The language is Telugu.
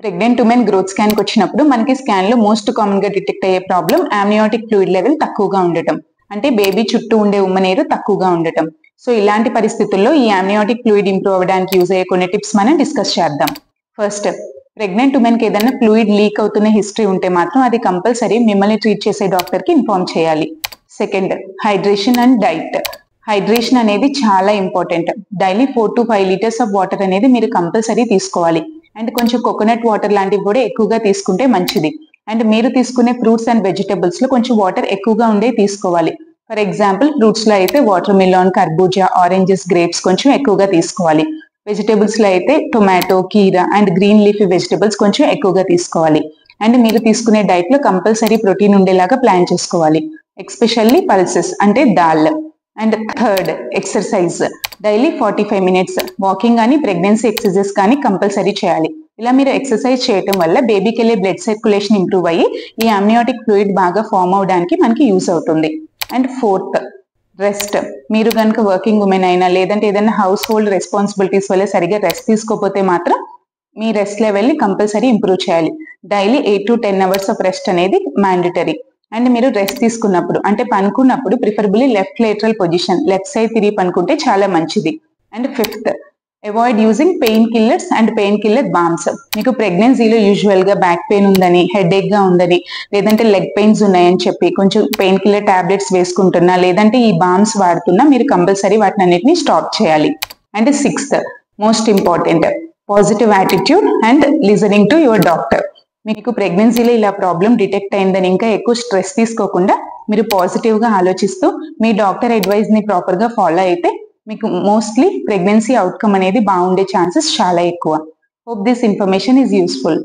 ప్రెగ్నెంట్ ఉమెన్ గ్రోత్ స్కాన్ కి వచ్చినప్పుడు మనకి స్కాన్ లో మోస్ట్ కామన్ గా డిటెక్ట్ అయ్యే ప్రాబ్లం ఆమ్నియోటిక్ ఫ్లూయిడ్ లెవెల్ తక్కువగా ఉండటం, అంటే బేబీ చుట్టూ ఉండే ఉమ్మనీరు తక్కువగా ఉండటం. సో ఇలాంటి పరిస్థితుల్లో ఈ ఆమ్నియోటిక్ ఫ్లూయిడ్ ఇంప్రూవ్ అవ్వడానికి యూజ్ అయ్యే కొన్ని టిప్స్ మనం డిస్కస్ చేద్దాం. ఫస్ట్, ప్రెగ్నెంట్ ఉమెన్ కి ఏదైనా ఫ్లూయిడ్ లీక్ అవుతున్న హిస్టరీ ఉంటే మాత్రం అది కంపల్సరీ మిమ్మల్ని ట్రీట్ చేసే డాక్టర్ కి ఇన్ఫార్మ్ చేయాలి. Second, hydration and diet. Hydration అనేది చాలా important. Daily 4 to 5 litres of water అనేది మీరు కంపల్సరీ తీసుకోవాలి. అండ్ కొంచెం కోకోనట్ వాటర్ లాంటివి కూడా ఎక్కువగా తీసుకుంటే మంచిది. అండ్ మీరు తీసుకునే ఫ్రూట్స్ అండ్ వెజిటబుల్స్ లో కొంచెం వాటర్ ఎక్కువగా ఉండే తీసుకోవాలి. ఫర్ ఎగ్జాంపుల్ ఫ్రూట్స్ లో అయితే వాటర్ మిలాన్, కర్బూజా, ఆరెంజెస్, గ్రేప్స్ కొంచెం ఎక్కువగా తీసుకోవాలి. వెజిటబుల్స్ లో అయితే టొమాటో, కీరా అండ్ గ్రీన్ లీఫీ వెజిటబుల్స్ కొంచెం ఎక్కువగా తీసుకోవాలి. అండ్ మీరు తీసుకునే డైట్ లో కంపల్సరీ ప్రోటీన్ ఉండేలాగా ప్లాన్ చేసుకోవాలి. ఎక్స్పెషల్లీ పల్సెస్ అంటే dal. And third, exercise. Daily 45 minutes walking కానీ ప్రెగ్నెన్సీ ఎక్సర్సైజెస్ కానీ కంపల్సరీ చేయాలి. ఇలా మీరు ఎక్సర్సైజ్ చేయటం వల్ల బేబీకి వెళ్ళే బ్లడ్ సర్క్యులేషన్ ఇంప్రూవ్ అయ్యి ఈ ఆమ్నియోటిక్ ఫ్లూయిడ్ బాగా ఫామ్ అవడానికి మనకి యూస్ అవుతుంది. And fourth, rest. మీరు కనుక వర్కింగ్ ఉమెన్ అయినా లేదంటే ఏదైనా హౌస్ హోల్డ్ రెస్పాన్సిబిలిటీస్ వల్ల సరిగా రెస్ట్ తీసుకోకపోతే మాత్రం మీ రెస్ట్ లెవెల్ని కంపల్సరీ ఇంప్రూవ్ చేయాలి. Daily 8 to 10 hours of rest అనేది మ్యాండేటరీ. అండ్ మీరు రెస్ట్ తీసుకున్నప్పుడు అంటే పనుకున్నప్పుడు preferably left lateral position, left side తిరిగి పనుకుంటే చాలా మంచిది. And fifth, avoid using pain killers and pain killer balms. మీకు ప్రెగ్నెన్సీలో యూజువల్ గా బ్యాక్ పెయిన్ ఉందని, హెడేక్ గా ఉందని, లేదంటే లెగ్ పెయిన్స్ ఉన్నాయని చెప్పి కొంచెం పెయిన్ కిల్లర్ టాబ్లెట్స్ వేసుకుంటున్నా లేదంటే ఈ బామ్స్ వాడుతున్నా మీరు కంపల్సరీ వాటిని అన్నిటిని స్టాప్ చేయాలి. And sixth, most important, positive attitude and listening to your doctor. మీకు ప్రెగ్నెన్సీలో ఇలా ప్రాబ్లం డిటెక్ట్ అయిందని ఇంకా ఎక్కువ స్ట్రెస్ తీసుకోకుండా మీరు పాజిటివ్ గా ఆలోచిస్తూ మీ డాక్టర్ అడ్వైజ్ ని ప్రాపర్ గా ఫాలో అయితే మీకు మోస్ట్లీ ప్రెగ్నెన్సీ అవుట్కమ్ అనేది బాగుండే ఛాన్సెస్ చాలా ఎక్కువ. Hope this information is useful.